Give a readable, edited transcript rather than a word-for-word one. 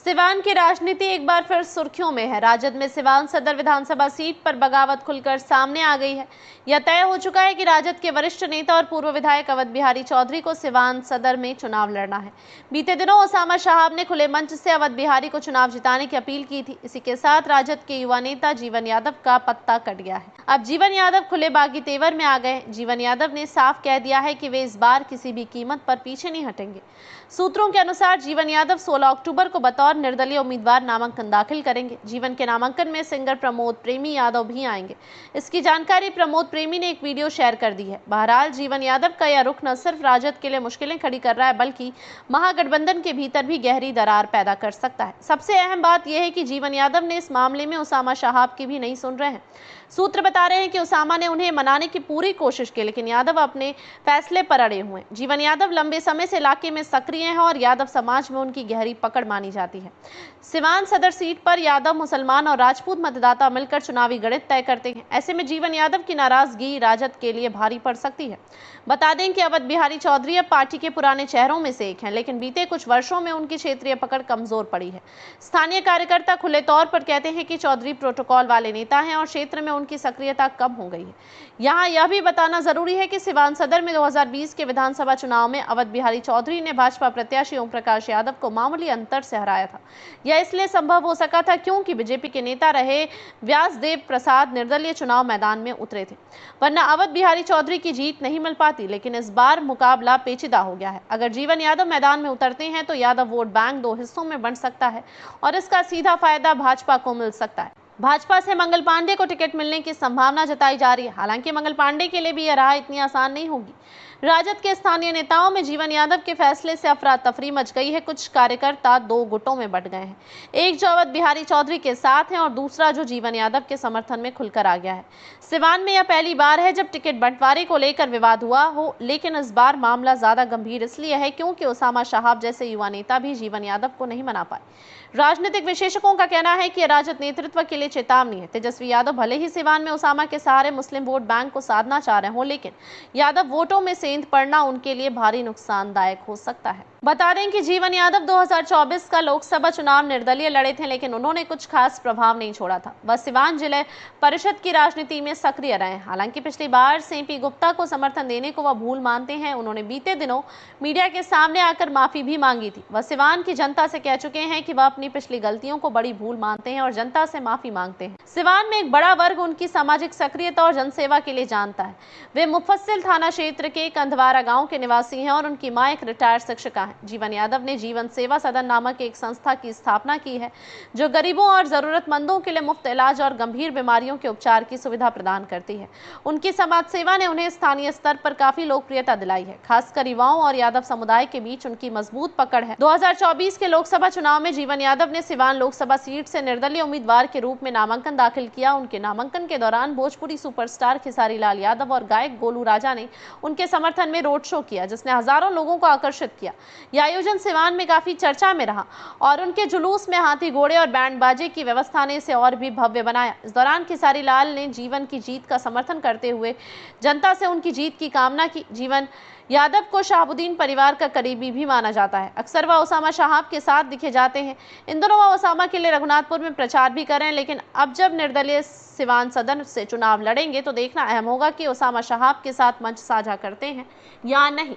सिवान की राजनीति एक बार फिर सुर्खियों में है। राजद में सिवान सदर विधानसभा सीट पर बगावत खुलकर सामने आ गई है। यह तय हो चुका है कि राजद के वरिष्ठ नेता और पूर्व विधायक अवध बिहारी चौधरी को सिवान सदर में चुनाव लड़ना है। बीते दिनों ओसामा साहब ने खुले मंच से अवध बिहारी को चुनाव जिताने की अपील की थी। इसी के साथ राजद के युवा नेता जीवन यादव का पत्ता कट गया है। अब जीवन यादव खुले बागी तेवर में आ गए। जीवन यादव ने साफ कह दिया है कि वे इस बार किसी भी कीमत पर पीछे नहीं हटेंगे। सूत्रों के अनुसार जीवन यादव 16 अक्टूबर को बतौर निर्दलीय उम्मीदवार नामांकन दाखिल करेंगे। जीवन के नामांकन में सिंगर प्रमोद प्रेमी यादव भी आएंगे। इसकी जानकारी प्रमोद प्रेमी ने एक वीडियो शेयर कर दी है। बहरहाल जीवन यादव का यह रुख न सिर्फ राजद के लिए मुश्किलें खड़ी कर रहा है, बल्कि महागठबंधन के भीतर भी गहरी दरार पैदा कर सकता है। सबसे अहम बात यह है कि जीवन यादव ने इस मामले में ओसामा साहब की भी नहीं सुन रहे हैं। सूत्र बता रहे हैं कि ओसामा ने उन्हें मनाने की पूरी कोशिश की, लेकिन यादव अपने फैसले पर अड़े हुए हैं। जीवन यादव लंबे समय से इलाके में सक्रिय हैं और यादव समाज में उनकी गहरी पकड़ मानी जाती है। सिवान सदर सीट पर यादव, मुसलमान और राजपूत मतदाता मिलकर चुनावी गणित तय करते हैं। ऐसे में जीवन यादव की नाराजगी राजद के लिए भारी पड़ सकती है। बता दें कि अवध बिहारी चौधरी अब पार्टी के पुराने चेहरों में से एक हैं, लेकिन बीते कुछ वर्षों में उनकी क्षेत्रीय पकड़ कमजोर पड़ी है। स्थानीय कार्यकर्ता खुले तौर पर कहते हैं कि चौधरी प्रोटोकॉल वाले नेता हैं और क्षेत्र में उनकी सक्रियता कम हो गई है। यहाँ यह भी बताना जरूरी है कि सिवान सदर में 2020 के विधानसभा चुनाव में अवध बिहारी चौधरी ने भाजपा प्रत्याशी ओम प्रकाश यादव को मामूली अंतर से हराया था। यह इसलिए संभव हो सका था क्योंकि बीजेपी के नेता रहे व्यासदेव प्रसाद निर्दलीय चुनाव मैदान में उतरे थे, वरना अवध बिहारी चौधरी की जीत नहीं मिल पाती। लेकिन इस बार मुकाबला पेचीदा हो गया है। अगर जीवन यादव मैदान में उतरते हैं तो यादव वोट बैंक दो हिस्सों में बंट सकता है और इसका सीधा फायदा भाजपा को मिल सकता है। भाजपा से मंगल पांडे को टिकट मिलने की संभावना जताई जा रही है। हालांकि मंगल पांडे के लिए भी यह राह इतनी आसान नहीं होगी। राजद के स्थानीय नेताओं में जीवन यादव के फैसले से अफरा तफरी मच गई है। कुछ कार्यकर्ता दो गुटों में बंट गए हैं, एक जो अवध बिहारी चौधरी के साथ है और दूसरा जो जीवन यादव के समर्थन में खुलकर आ गया है। सिवान में यह पहली बार है जब टिकट बंटवारे को लेकर विवाद हुआ हो, लेकिन इस बार मामला ज्यादा गंभीर इसलिए है क्योंकि ओसामा साहब जैसे युवा नेता भी जीवन यादव को नहीं मना पाए। राजनीतिक विशेषज्ञों का कहना है कि राजद नेतृत्व के लिए चेतावनी है। तेजस्वी यादव भले ही सिवान में ओसामा के सहारे मुस्लिम वोट बैंक को साधना चाह रहे हो, लेकिन यादव वोटों में सेंध पड़ना उनके लिए भारी नुकसानदायक हो सकता है। बता दें कि जीवन यादव 2024 का लोकसभा चुनाव निर्दलीय लड़े थे, लेकिन उन्होंने कुछ खास प्रभाव नहीं छोड़ा था। वह सिवान जिले परिषद की राजनीति में सक्रिय रहे। हालांकि पिछली बार सीपी गुप्ता को समर्थन देने को वह भूल मानते हैं। उन्होंने बीते दिनों मीडिया के सामने आकर माफी भी मांगी थी। वह सिवान की जनता से कह चुके हैं कि वह अपनी पिछली गलतियों को बड़ी भूल मानते हैं और जनता से माफी मांगते हैं। सिवान में एक बड़ा वर्ग उनकी सामाजिक सक्रियता और जनसेवा के लिए जानता है। वे मुफस्सिल थाना क्षेत्र के कंधवारा गांव के निवासी हैं और उनकी मां एक रिटायर्ड शिक्षिका है। जीवन यादव ने जीवन सेवा सदन नामक एक संस्था की स्थापना की है, जो गरीबों और जरूरतमंदों के लिए मुफ्त इलाज और गंभीर बीमारियों के उपचार की सुविधा प्रदान करती है। उनकी समाज सेवा ने उन्हें स्थानीय स्तर पर काफी लोकप्रियता दिलाई है। खासकर युवाओं और यादव समुदाय के बीच उनकी मजबूत पकड़ है। 2024 के लोकसभा चुनाव में जीवन यादव ने सिवान लोकसभा सीट से निर्दलीय उम्मीदवार के रूप में नामांकन दाखिल किया। उनके नामांकन के दौरान भोजपुरी सुपरस्टार खेसारी लाल यादव और गायक गोलू राजा ने उनके समर्थन में रोड शो किया, जिसने हजारों लोगों को आकर्षित किया। यह आयोजन सिवान में काफी चर्चा में रहा और उनके जुलूस में हाथी घोड़े और बैंड बाजे की व्यवस्था ने इसे और भी भव्य बनाया। इस दौरान खेसारी लाल ने जीवन की जीत का समर्थन करते हुए जनता से उनकी जीत की कामना की। जीवन यादव को शहाबुद्दीन परिवार का करीबी भी माना जाता है। अक्सर वह ओसामा साहब के साथ दिखे जाते हैं। इन दोनों वह ओसामा के लिए रघुनाथपुर में प्रचार भी कर रहे हैं, लेकिन अब जब निर्दलीय सिवान सदन से चुनाव लड़ेंगे तो देखना अहम होगा कि ओसामा साहब के साथ मंच साझा करते हैं या नहीं।